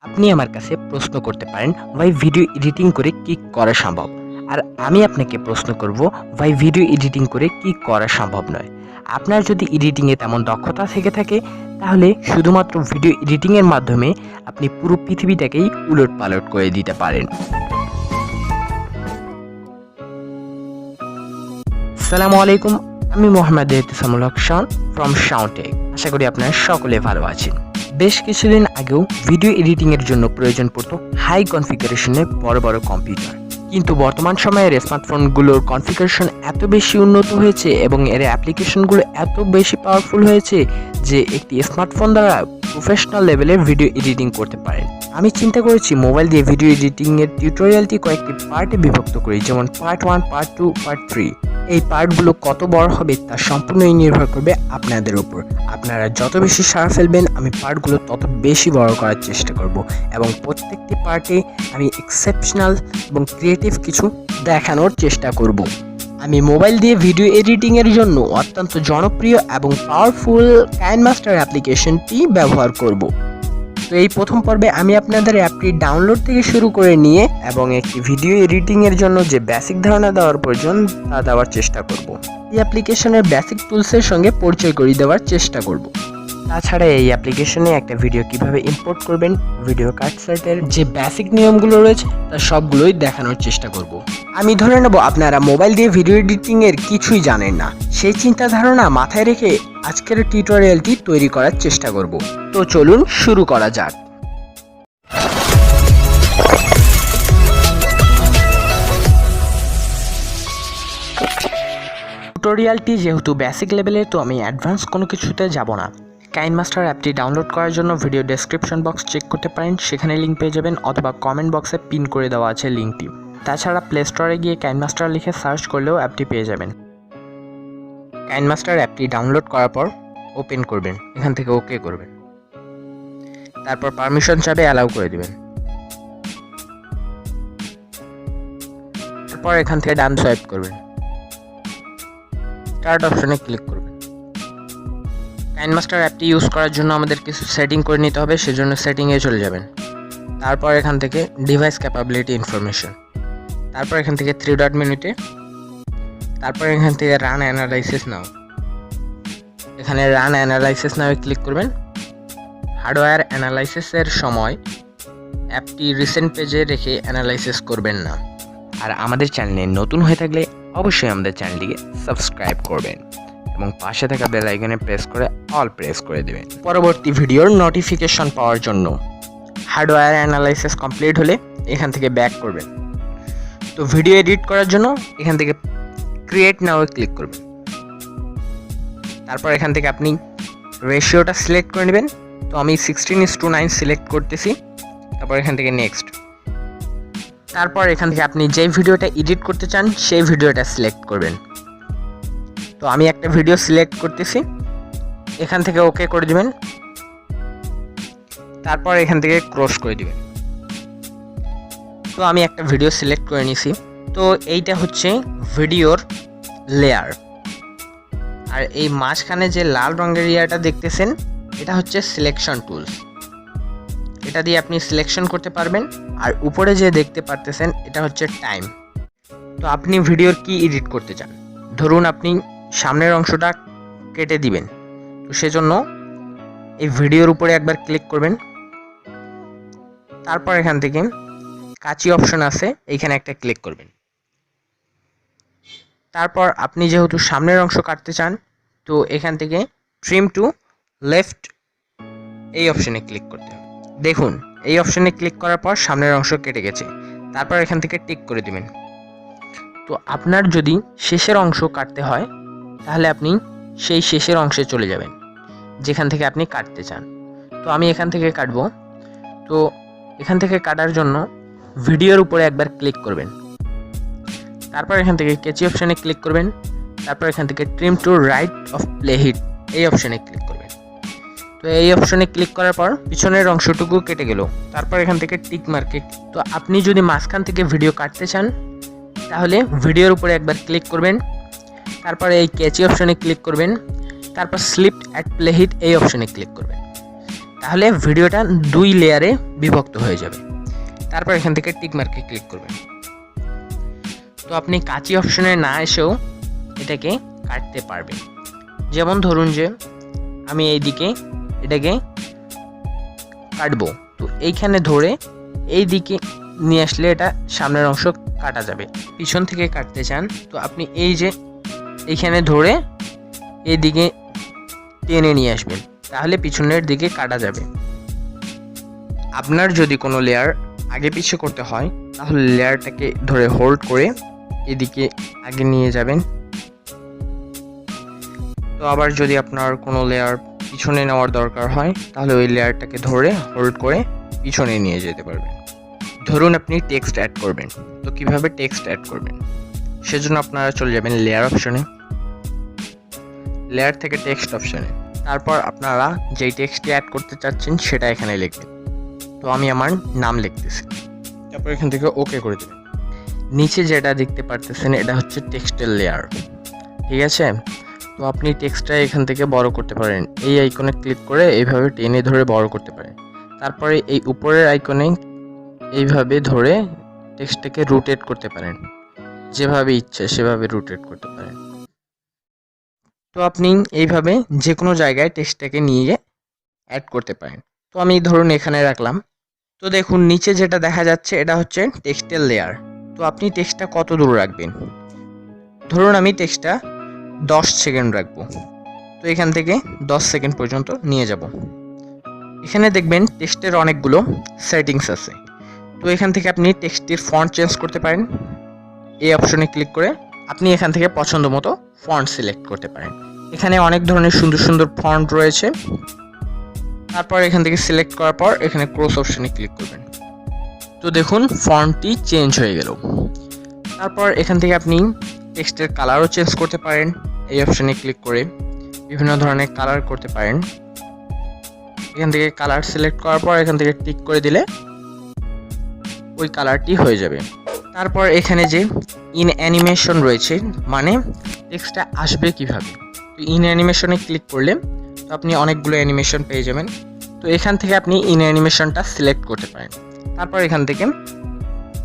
আপনি আমার কাছে প্রশ্ন করতে পারেন ভাই ভিডিও এডিটিং করে কি করা সম্ভব, আর আমি আপনাকে প্রশ্ন করব ভাই ভিডিও এডিটিং করে কি করা সম্ভব নয়। আপনার যদি এডিটিংয়ে তেমন দক্ষতা থেকে থাকে তাহলে শুধুমাত্র ভিডিও এডিটিংয়ের মাধ্যমে আপনি পুরো পৃথিবীটাকেই উলটপালট করে দিতে পারেন। আসসালামু আলাইকুম, আমি মোহাম্মদ 괚িধᴜ শাওন ফ্রম শাওনটেক। আশা করি আপনারা সকলে ভালো আছেন। বেশ কিছুদিন আগেও ভিডিও এডিটিংয়ের জন্য প্রয়োজন পড়তো হাই কনফিগারেশনের বড় বড় কম্পিউটার, কিন্তু বর্তমান সময়ের স্মার্টফোনগুলোর কনফিগারেশন এত বেশি উন্নত হয়েছে এবং এর অ্যাপ্লিকেশনগুলো এত বেশি পাওয়ারফুল হয়েছে যে একটি স্মার্টফোন দ্বারা প্রফেশনাল লেভেলের ভিডিও এডিটিং করতে পারেন। আমি চিন্তা করেছি মোবাইল দিয়ে ভিডিও এডিটিংয়ের টিউটোরিয়ালটি কয়েকটি পার্টে বিভক্ত করি, যেমন পার্ট 1, পার্ট 2, পার্ট 3। এই পার্টগুলো কত বড় হবে তা সম্পূর্ণই নির্ভর করবে আপনাদের উপর। আপনারা যত বেশি সাড়া ফেলবেন আমি পার্টগুলো তত বেশি বড় করার চেষ্টা করব এবং প্রত্যেকটি পার্টে আমি এক্সেপশনাল এবং ক্রিয়েটিভ কিছু দেখানোর চেষ্টা করব। আমি মোবাইল দিয়ে ভিডিও এডিটিংয়ের জন্য অত্যন্ত জনপ্রিয় এবং পাওয়ারফুল কাইনমাস্টার অ্যাপ্লিকেশনটি ব্যবহার করব। তো এই প্রথম পর্বে আমি আপনাদের অ্যাপটি ডাউনলোড থেকে শুরু করে নিয়ে এবং একটি ভিডিও এডিটিংয়ের জন্য যে বেসিক ধারণা দেওয়ার প্রয়োজন তা দেওয়ার চেষ্টা করব। এই অ্যাপ্লিকেশনের বেসিক টুলসের সঙ্গে পরিচয় করিয়ে দেওয়ার চেষ্টা করব। তাছাড়া এই অ্যাপ্লিকেশনে একটা ভিডিও কিভাবে ইম্পোর্ট করবেন, ভিডিও কাটসেটের যে বেসিক নিয়মগুলো রয়েছে তা সবগুলোই দেখানোর চেষ্টা করব। আমি ধরে নেব আপনারা মোবাইল দিয়ে ভিডিও এডিটিংয়ের কিছুই জানেন না, সেই চিন্তা ধারণা মাথায় রেখে আজকের টিউটোরিয়ালটি তৈরি করার চেষ্টা করব। তো চলুন শুরু করা যাক। টিউটোরিয়ালটি যেহেতু বেসিক লেভেলের, তো আমি অ্যাডভান্স কোনো কিছুতে যাব না। কাইনমাস্টার অ্যাপটি ডাউনলোড করার জন্য ভিডিও ডেসক্রিপশন বক্স চেক করতে পারেন, সেখানে লিঙ্ক পেয়ে যাবেন, অথবা কমেন্ট বক্সে পিন করে দেওয়া আছে লিঙ্কটি। তাছাড়া প্লে স্টোরে গিয়ে কাইনমাস্টার লিখে সার্চ করলেও অ্যাপটি পেয়ে যাবেন। কাইনমাস্টার অ্যাপটি ডাউনলোড করার পর ওপেন করবেন, এখান থেকে ওকে করবেন, তারপর পারমিশন চাবে অ্যালাউ করে দিবেন। তারপর এখান থেকে ডান সোয়াইপ করবেন, স্টার্ট অপশনে ক্লিক করবেন। কাইনমাস্টার অ্যাপটি ইউজ করার জন্য আমাদের কিছু সেটিং করে নিতে হবে, সেজন্য সেটিংয়ে চলে যাবেন। তারপর এখান থেকে ডিভাইস ক্যাপাবিলিটি ইনফরমেশন, তারপর এখান থেকে 3 ডট মেনুতে, তারপর এখান থেকে রান অ্যানালাইসিস নাও, এখানে রান অ্যানালাইসিস নাও ক্লিক করবেন। হার্ডওয়্যার অ্যানালাইসিসের সময় অ্যাপটি রিসেন্ট পেজে রেখে অ্যানালাইসিস করবেন না। আর আমাদের চ্যানেলে নতুন হয়ে থাকলে অবশ্যই আমাদের চ্যানেলটিকে সাবস্ক্রাইব করবেন এবং পাশে থাকা বেল আইকনে প্রেস করে অল প্রেস করে দেবেন পরবর্তী ভিডিওর নোটিফিকেশন পাওয়ার জন্য। হার্ডওয়্যার অ্যানালাইসিস কমপ্লিট হলে এখান থেকে ব্যাক করবেন। তো ভিডিও এডিট করার জন্য এখান থেকে ক্রিয়েট নাও ক্লিক করবেন। তারপর এখান থেকে আপনি রেশিওটা সিলেক্ট করে নেবেন। তো আমি 16:9 সিলেক্ট করতেছি। তারপর এখান থেকে নেক্সট। তারপর এখান থেকে আপনি যে ভিডিওটা এডিট করতে চান সেই ভিডিওটা সিলেক্ট করবেন। তো আমি একটা ভিডিও সিলেক্ট করতেছি, এখান থেকে ওকে করে দিবেন। তারপর এখান থেকে ক্রস করে দিবেন। তো আমি একটা ভিডিও সিলেক্ট করে নিছি। তো এইটা হচ্ছে ভিডিওর লেয়ার, আর এই মাঝখানে যে লাল রঙের ইয়াটা দেখতেছেন এটা হচ্ছে সিলেকশন টুলস, এটা দিয়ে আপনি সিলেকশন করতে পারবেন। আর উপরে যে দেখতে পারতেছেন এটা হচ্ছে টাইম। তো আপনি ভিডিওর কি এডিট করতে চান, ধরুন আপনি সামনের অংশটা কেটে দিবেন, তো সেজন্য এই ভিডিওর উপরে একবার ক্লিক করবেন। তারপর এখান থেকে কাঁচি অপশন আছে, এইখানে একটা ক্লিক করবেন। তারপর আপনি যেহেতু সামনের অংশ কাটতে চান, তো এখান থেকে ট্রিম টু লেফট এই অপশনে ক্লিক করতে হবে। দেখুন এই অপশনে ক্লিক করার পর সামনের অংশ কেটে গেছে। তারপর এখান থেকে টিক করে দিবেন। তো আপনার যদি শেষের অংশ কাটতে হয় তাহলে আপনি সেই শেষের অংশে চলে যাবেন যেখান থেকে আপনি কাটতে চান। তো আমি এখান থেকে কাটবো। তো এখান থেকে কাটার জন্য ভিডিওর উপরে একবার ক্লিক করবেন। তারপর এখান থেকে কেচি অপশানে ক্লিক করবেন। তারপর এখান থেকে trim to right of playhead এই অপশানে ক্লিক করবেন। তো এই অপশানে ক্লিক করার পর পিছনের অংশটুকু কেটে গেল। তারপর এখান থেকে টিক মার্কে। তো আপনি যদি মাঝখান থেকে ভিডিও কাটতে চান তাহলে ভিডিওর উপরে একবার ক্লিক করবেন। তারপরে এই কেচি অপশানে ক্লিক করবেন। তারপর স্লিপ অ্যাট প্লে হিট এই অপশানে ক্লিক করবেন। তাহলে ভিডিওটা 2 লেয়ারে বিভক্ত হয়ে যাবে। তারপর এখান থেকে টিক মার্কে ক্লিক করবেন। তো আপনি কাঁচি অপশনে না এসেও এটাকে কাটতে পারবেন। যেমন ধরুন যে আমি এইদিকে এটাকে কাটবো, তো এইখানে ধরে এই দিকে নিয়ে আসলে এটা সামনের অংশ কাটা যাবে। পিছন থেকে কাটতে চান তো আপনি এই যে এইখানে ধরে এই দিকে টেনে নিয়ে আসবেন, তাহলে পিছনের দিকে কাটা যাবে। আপনার যদি কোনো লেয়ার আগে পিছে করতে হয় তাহলে লেয়ারটাকে ধরে হোল্ড করে এদিকে আগে নিয়ে যাবেন। তো আবার যদি আপনার কোনো লেয়ার পিছনে নেওয়ার দরকার হয় তাহলে ওই লেয়ারটাকে ধরে হোল্ড করে পিছনে নিয়ে যেতে পারবেন। ধরুন আপনি টেক্সট অ্যাড করবেন, তো কিভাবে টেক্সট অ্যাড করবেন সেজন্য আপনারা চলে যাবেন লেয়ার অপশনে, লেয়ার থেকে টেক্সট অপশনে। তারপর আপনারা যেই টেক্সটটি অ্যাড করতে চাচ্ছেন সেটা এখানে লিখবেন। তো আমি আমার নাম লিখতেছি, তারপর এখান থেকে ওকে করে দেবেন। নিচে যেটা দেখতে পারতেছেন এটা হচ্ছে টেক্সটের লেয়ার, ঠিক আছে। তো আপনি টেক্সটটা এখান থেকে বড় করতে পারেন, এই আইকনে ক্লিক করে এইভাবে টেনে ধরে বড় করতে পারেন। তারপরে এই উপরের আইকনে এইভাবে ধরে টেক্সটটাকে রোটেট করতে পারেন, যেভাবে ইচ্ছে সেভাবে রোটেট করতে পারেন। তো আপনি এইভাবে যে কোনো জায়গায় টেক্সটটাকে নিয়ে অ্যাড করতে পারেন। তো আমি ধরুন এখানে রাখলাম। তো দেখুন নিচে যেটা দেখা যাচ্ছে এটা হচ্ছে টেক্সটের লেয়ার। তো আপনি টেক্সটটা কত দূর রাখবেন, ধরুন আমি টেক্সটটা 10 সেকেন্ড রাখবো। তো এখান থেকে 10 সেকেন্ড পর্যন্ত নিয়ে যাব। এখানে দেখবেন টেক্সটের অনেকগুলো সেটিংস আছে। তো এখান থেকে আপনি টেক্সটের ফন্ট চেঞ্জ করতে পারেন। এই অপশনে ক্লিক করে আপনি এখান থেকে পছন্দ মতো ফন্ট সিলেক্ট করতে পারেন। এখানে অনেক ধরনের সুন্দর সুন্দর ফন্ট রয়েছে। তারপর এখান থেকে সিলেক্ট করার পর এখানে ক্রস অপশনে ক্লিক করবেন। তো দেখুন ফন্টটি চেঞ্জ হয়ে গেল। তারপর এখান থেকে আপনি টেক্সটের কালারও চেঞ্জ করতে পারেন। এই অপশনে ক্লিক করে বিভিন্ন ধরনের কালার করতে পারেন। এখান থেকে কালার সিলেক্ট করার পর এখান থেকে টিক করে দিলে ওই কালারটি হয়ে যাবে। তারপর এখানে যে ইন অ্যানিমেশন রয়েছে, মানে টেক্সটটা আসবে কিভাবে, তো ইন অ্যানিমেশনে ক্লিক করলে তো আপনি অনেকগুলো অ্যানিমেশন পেয়ে যাবেন। তো এখান থেকে আপনি ইন অ্যানিমেশনটা সিলেক্ট করতে পারেন। তারপর এখান থেকে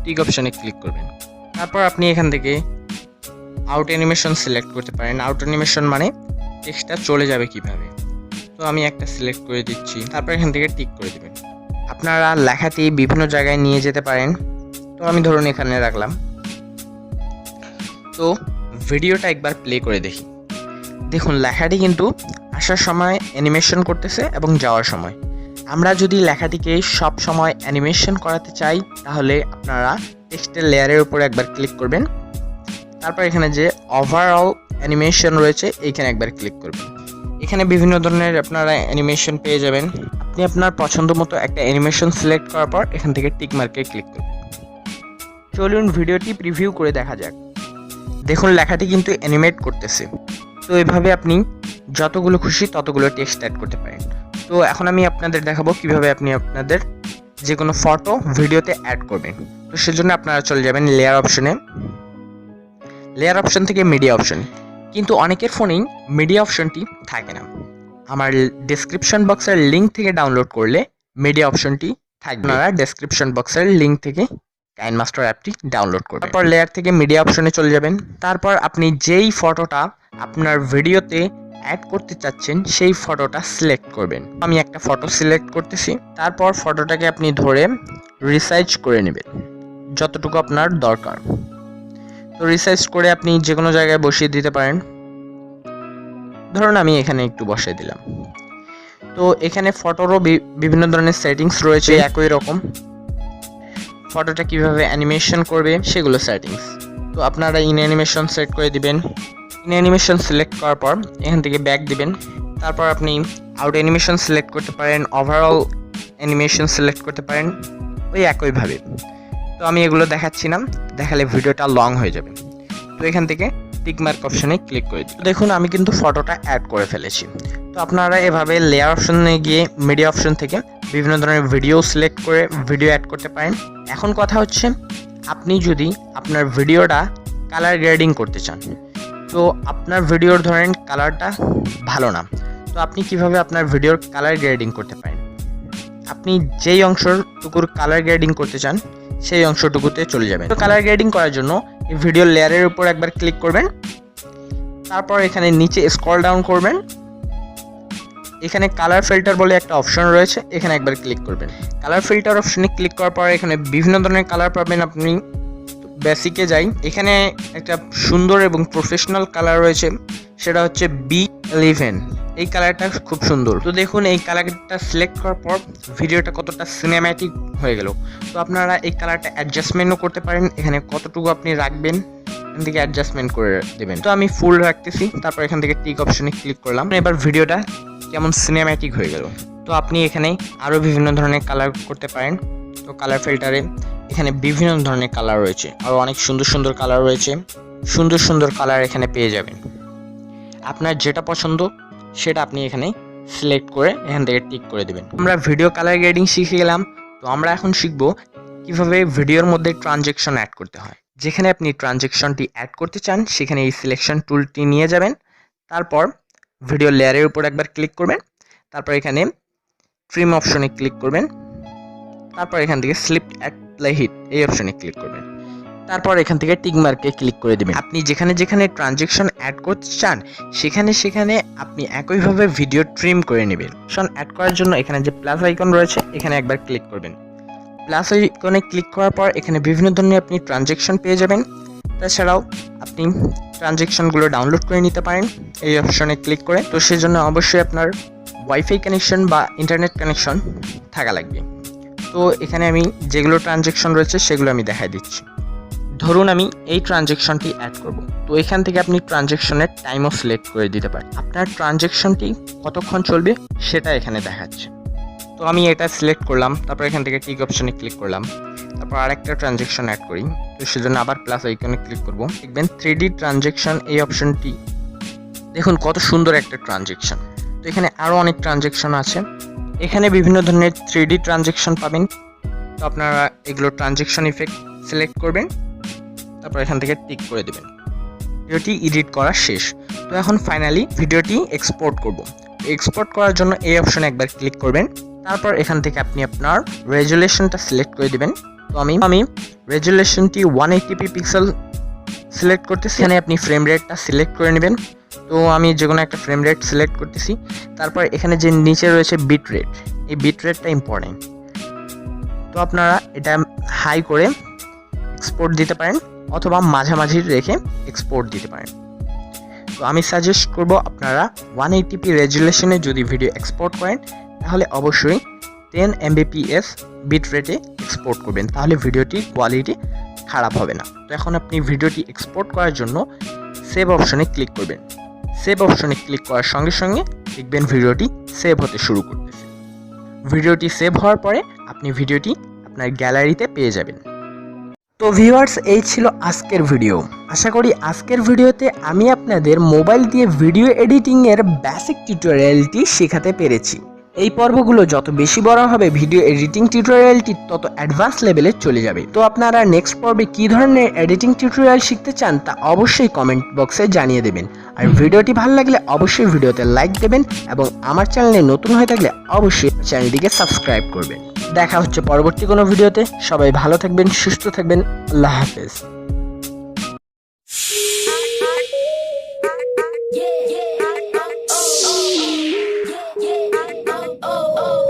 টিক অপশনে ক্লিক করবেন। তারপর আপনি এখান থেকে আউট অ্যানিমেশন সিলেক্ট করতে পারেন। আউট অ্যানিমেশন মানে টেক্সটটা চলে যাবে কিভাবে। তো আমি একটা সিলেক্ট করে দিচ্ছি, তারপর এখান থেকে টিক করে দেবেন। আপনারা লেখাটি বিভিন্ন জায়গায় নিয়ে যেতে পারেন। তো আমি ধরুন এখানে রাখলাম। তো ভিডিওটা একবার প্লে করে দেখি। দেখুন লেখাটি কিন্তু আসার সময় অ্যানিমেশন করতেছে এবং যাওয়ার সময়। আমরা যদি লেখাটিকে সব সময় অ্যানিমেশন করাতে চাই তাহলে আপনারা টেক্সটের লেয়ারের উপরে একবার ক্লিক করবেন। তারপর এখানে যে ওভারঅল অ্যানিমেশন রয়েছে এইখানে একবার ক্লিক করবেন। এখানে বিভিন্ন ধরনের আপনারা অ্যানিমেশন পেয়ে যাবেন। আপনি আপনার পছন্দ মতো একটা অ্যানিমেশন সিলেক্ট করার পর এখান থেকে টিক মার্কে ক্লিক করবেন। চলুন ভিডিওটি প্রিভিউ করে দেখা যাক। দেখুন লেখাটি কিন্তু অ্যানিমেট করতেছে। তো এভাবে আপনি যতগুলো খুশি ততগুলো টেক্সট অ্যাড করতে পারেন। তো এখন আমি আপনাদের দেখাবো কিভাবে আপনি আপনাদের যে কোনো ফটো ভিডিওতে অ্যাড করবেন। তো সেজন্য আপনারা চলে যাবেন লেয়ার অপশনে, লেয়ার অপশন থেকে মিডিয়া অপশন। কিন্তু অনেকের ফোনেই মিডিয়া অপশনটি থাকে না। আমার ডেসক্রিপশন বক্সের লিঙ্ক থেকে ডাউনলোড করলে মিডিয়া অপশনটি থাকবে। আপনারা ডেসক্রিপশন বক্সের লিঙ্ক থেকে কাইনমাস্টার অ্যাপটি ডাউনলোড করবেন। তারপর লেয়ার থেকে মিডিয়া অপশনে চলে যাবেন। তারপর আপনি যেই ফটোটা আপনার ভিডিওতে অ্যাড করতে চাচ্ছেন সেই ফটোটা সিলেক্ট করবেন। আমি একটা ফটো সিলেক্ট করতেছি। তারপর ফটোটাকে আপনি ধরে রিসাইজ করে নেবেন যতটুকু আপনার দরকার। তো রিসাইজ করে আপনি যে কোনো জায়গায় বসিয়ে দিতে পারেন। ধরুন আমি এখানে একটু বসিয়ে দিলাম। তো এখানে ফটোরও বিভিন্ন ধরনের সেটিংস রয়েছে একই রকম। ফটোটা কিভাবে অ্যানিমেশন করবে সেগুলো সেটিংস। তো আপনারা ইন অ্যানিমেশন সেট করে দিবেন। ইন অ্যানিমেশন সিলেক্ট করার পর এখান থেকে ব্যাক দিবেন। তারপর আপনি আউট অ্যানিমেশন সিলেক্ট করতে পারেন, ওভারঅল অ্যানিমেশন সিলেক্ট করতে পারেন, ওই একইভাবে। তো আমি এগুলো দেখাচ্ছি না, দেখালে ভিডিওটা লং হয়ে যাবে। তো এখান থেকে টিকমার্ক অপশনে ক্লিক করে দিন। দেখুন আমি কিন্তু ফটোটা অ্যাড করে ফেলেছি। তো আপনারা এভাবে লেয়ার অপশনে গিয়ে মিডিয়া অপশন থেকে বিভিন্ন ধরনের ভিডিও সিলেক্ট করে ভিডিও অ্যাড করতে পারেন। এখন কথা হচ্ছে আপনি যদি আপনার ভিডিওটা কালার গ্রেডিং করতে চান, তো আপনার ভিডিওর ধরেন কালারটা ভালো না, তো আপনি কিভাবে আপনার ভিডিওর কালার গ্রেডিং করতে পারেন। আপনি যেই অংশটুকুর কালার গ্রেডিং করতে চান সেই অংশটুকুতে চলে যাবেন। তো কালার গ্রেডিং করার জন্য এই ভিডিও লেয়ারের উপর একবার ক্লিক করবেন, তারপর এখানে নিচে স্ক্রল ডাউন করবেন, এখানে কালার ফিল্টার বলে একটা অপশন রয়েছে, এখানে একবার ক্লিক করবেন। কালার ফিল্টার অপশনে ক্লিক করার পর এখানে বিভিন্ন ধরনের কালার পাবেন। আপনি বেসিকে যাই, এখানে একটা সুন্দর এবং প্রফেশনাল কালার রয়েছে, সেটা হচ্ছে B11। এই কালারটা খুব সুন্দর। তো দেখুন এই কালারটা সিলেক্ট করার পর ভিডিওটা কতটা সিনেম্যাটিক হয়ে গেল। তো আপনারা এই কালারটা অ্যাডজাস্টমেন্টও করতে পারেন, এখানে কতটুকু আপনি রাখবেন এখান থেকে অ্যাডজাস্টমেন্ট করে দেবেন। তো আমি ফুল রাখতেছি, তারপর এখান থেকে টিক অপশনে ক্লিক করলাম। এবার ভিডিওটা কেমন সিনেম্যাটিক হয়ে গেল। তো আপনি এখানে আরও বিভিন্ন ধরনের কালার করতে পারেন। তো কালার ফিল্টারে এখানে বিভিন্ন ধরনের কালার রয়েছে, আর অনেক সুন্দর সুন্দর কালার রয়েছে, সুন্দর সুন্দর কালার এখানে পেয়ে যাবেন। আপনার যেটা পছন্দ সেটা আপনি এখানে সিলেক্ট করে এখান থেকে টিক করে দেবেন। আমরা ভিডিও কালার গ্রেডিং শিখে গেলাম। তো আমরা এখন শিখব কিভাবে ভিডিওর মধ্যে ট্রানজ্যাকশন অ্যাড করতে হয়। যেখানে আপনি ট্রানজ্যাকশনটি অ্যাড করতে চান সেখানে এই সিলেকশন টুলটি নিয়ে যাবেন, তারপর ভিডিও লেয়ারের উপর একবার ক্লিক করবেন, তারপর এখানে ট্রিম অপশনে ক্লিক করবেন, তারপর এখান থেকে স্লিপ অ্যাপ্লাই হিট এই অপশনে ক্লিক করবেন, তারপর এখান থেকে টিক মার্কে ক্লিক করে দেবেন। আপনি যেখানে যেখানে ট্রানজ্যাকশন অ্যাড করতে চান সেখানে সেখানে আপনি একইভাবে ভিডিও ট্রিম করে নেবেন। অ্যাড করার জন্য এখানে যে প্লাস আইকন রয়েছে এখানে একবার ক্লিক করবেন। প্লাস আইকনে ক্লিক করার পর এখানে বিভিন্ন ধরনের আপনি ট্রানজ্যাকশন পেয়ে যাবেন। তাছাড়াও আপনি ট্রানজ্যাকশনগুলো ডাউনলোড করে নিতে পারেন এই অপশনে ক্লিক করে। তো সেজন্য অবশ্যই আপনার ওয়াইফাই কানেকশন বা ইন্টারনেট কানেকশন থাকা লাগবে। তো এখানে আমি যেগুলো ট্রানজ্যাকশন রয়েছে সেগুলো আমি দেখাই দিচ্ছি। ধরুন আমি এই ট্রানজ্যাকশনটি অ্যাড করব। তো এখান থেকে আপনি ট্রানজ্যাকশনের টাইমও সিলেক্ট করে দিতে পারেন। আপনার ট্রানজ্যাকশনটি কতক্ষণ চলবে সেটা এখানে দেখাচ্ছে। তো আমি এটা সিলেক্ট করলাম, তারপর এখান থেকে টিক অপশনে ক্লিক করলাম, তারপর আরেকটা ট্রানজ্যাকশন অ্যাড করি। তো সেজন্য আবার প্লাস আইকনে ক্লিক করব। দেখবেন 3D ট্রানজ্যাকশন এই অপশনটি, দেখুন কত সুন্দর একটা ট্রানজ্যাকশন। তো এখানে আরও অনেক ট্রানজ্যাকশন আছে, এখানে বিভিন্ন ধরনের 3D ট্রানজ্যাকশন পাবেন। তো আপনারা এগুলো ট্রানজ্যাকশন ইফেক্ট সিলেক্ট করবেন, তারপর এখান থেকে টিক করে দেবেন। ভিডিওটি এডিট করা শেষ। তো এখন ফাইনালি ভিডিওটি এক্সপোর্ট করব। এক্সপোর্ট করার জন্য এই অপশনে একবার ক্লিক করবেন, তারপর এখান থেকে আপনি আপনার রেজুলেশনটা সিলেক্ট করে দেবেন। তো আমি রেজুলেশনটি 180p পিক্সেল সিলেক্ট করতেছি। এখানে আপনি ফ্রেম রেটটা সিলেক্ট করে নেবেন। তো আমি যে কোনো একটা ফ্রেম রেট সিলেক্ট করতেছি। তারপর এখানে যে নিচে রয়েছে বিট রেট, এই বিট রেটটা ইম্পর্টেন্ট। তো আপনারা এটা হাই করে এক্সপোর্ট দিতে পারেন অথবা মাঝামাঝি রেখে এক্সপোর্ট দিতে পারেন। তো আমি সাজেস্ট করব আপনারা 180p রেজুলেশনে যদি ভিডিও এক্সপোর্ট করেন তাহলে অবশ্যই 10 mbps বিট রেটে এক্সপোর্ট করবেন, তাহলে ভিডিওটির কোয়ালিটি খারাপ হবে না। তো এখন আপনি ভিডিওটি এক্সপোর্ট করার জন্য সেভ অপশনে ক্লিক করবেন। সেভ অপশনে ক্লিক করার সঙ্গে সঙ্গে দেখবেন ভিডিওটি সেভ হতে শুরু করতেছে। ভিডিওটি সেভ হওয়ার পরে আপনি ভিডিওটি আপনার গ্যালারিতে পেয়ে যাবেন। তো ভিউয়ার্স, এই ছিল আজকের ভিডিও। আশা করি আজকের ভিডিওতে আমি আপনাদের মোবাইল দিয়ে ভিডিও এডিটিংয়ের বেসিক টিউটোরিয়ালটি শেখাতে পেরেছি। এই পর্বগুলো যত বেশি বড় হবে ভিডিও এডিটিং টিউটোরিয়ালটি তত অ্যাডভান্স লেভেলে চলে যাবে। তো আপনারা নেক্সট পর্বে কী ধরনের এডিটিং টিউটোরিয়াল শিখতে চান তা অবশ্যই কমেন্ট বক্সে জানিয়ে দেবেন। আর ভিডিওটি ভালো লাগলে অবশ্যই ভিডিওতে লাইক দেবেন এবং আমার চ্যানেলে নতুন হয়ে থাকলে অবশ্যই চ্যানেলটিকে সাবস্ক্রাইব করবেন। দেখা হচ্ছে পরবর্তী কোনো ভিডিওতে। সবাই ভালো থাকবেন, সুস্থ থাকবেন। আল্লাহ হাফেজ।